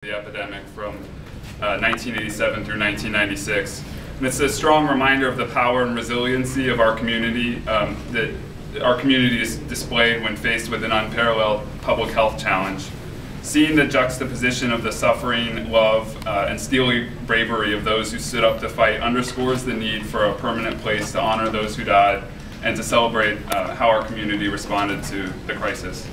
The epidemic from 1987 through 1996. And it's a strong reminder of the power and resiliency of our community that our community is displayed when faced with an unparalleled public health challenge. Seeing the juxtaposition of the suffering, love, and steely bravery of those who stood up to fight underscores the need for a permanent place to honor those who died and to celebrate how our community responded to the crisis.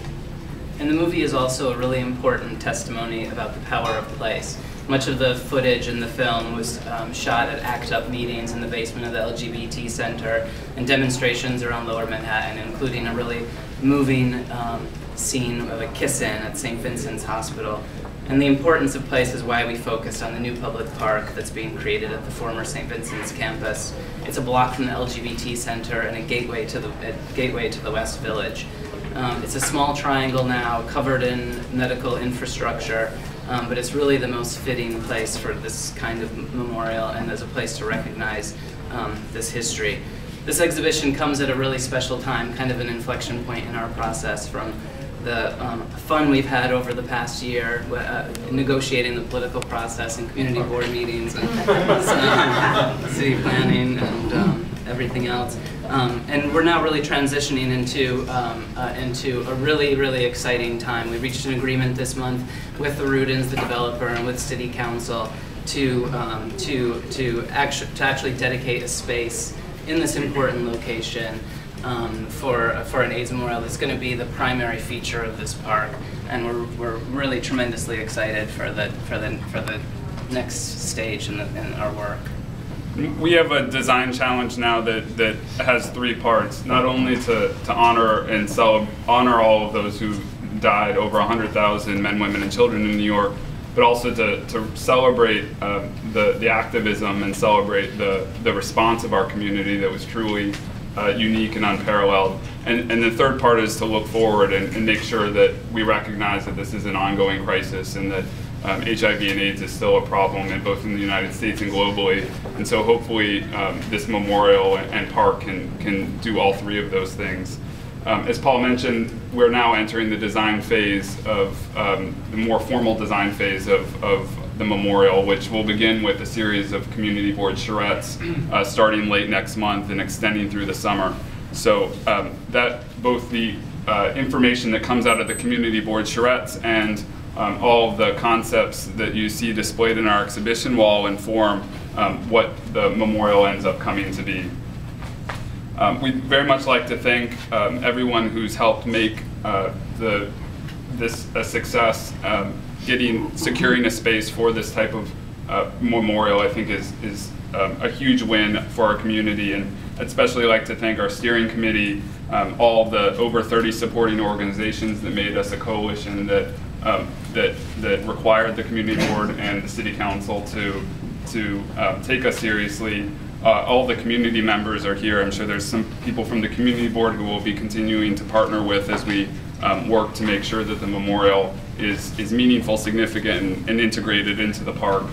And the movie is also a really important testimony about the power of place. Much of the footage in the film was shot at ACT UP meetings in the basement of the LGBT Center and demonstrations around Lower Manhattan, including a really moving scene of a kiss-in at St. Vincent's Hospital. And the importance of place is why we focused on the new public park that's being created at the former St. Vincent's campus. It's a block from the LGBT Center and a gateway to the West Village. It's a small triangle now, covered in medical infrastructure, but it's really the most fitting place for this kind of memorial and as a place to recognize this history. This exhibition comes at a really special time, kind of an inflection point in our process from the fun we've had over the past year negotiating the political process and community board meetings and city planning and everything else. And we're now really transitioning into a really, really exciting time. We reached an agreement this month with the Rudins, the developer, and with City Council to actually dedicate a space in this important location for an AIDS memorial that's going to be the primary feature of this park. And we're really tremendously excited for the next stage in our work. We have a design challenge now that has three parts, not only to honor and honor all of those who died, over 100,000 men, women, and children in New York, but also to celebrate the activism and celebrate the response of our community that was truly unique and unparalleled. And the third part is to look forward and make sure that we recognize that this is an ongoing crisis and that HIV and AIDS is still a problem both in the United States and globally. And so hopefully this memorial and park can do all three of those things. As Paul mentioned, we're now entering the design phase of the more formal design phase of the memorial, which will begin with a series of community board charrettes starting late next month and extending through the summer. So that both the information that comes out of the community board charrettes and all of the concepts that you see displayed in our exhibition will inform what the memorial ends up coming to be. We'd very much like to thank everyone who's helped make this a success. Securing a space for this type of memorial, I think, is a huge win for our community, and I'd especially like to thank our steering committee, all the over 30 supporting organizations that made us a coalition that required the community board and the city council to take us seriously. All the community members are here. I'm sure there's some people from the community board who will be continuing to partner with as we work to make sure that the memorial is meaningful, significant, and integrated into the park.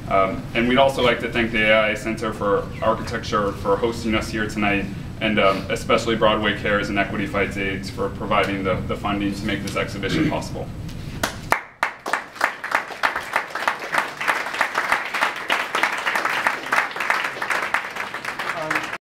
And we'd also like to thank the AIA Center for Architecture for hosting us here tonight, and especially Broadway Cares and Equity Fights AIDS for providing the funding to make this exhibition possible.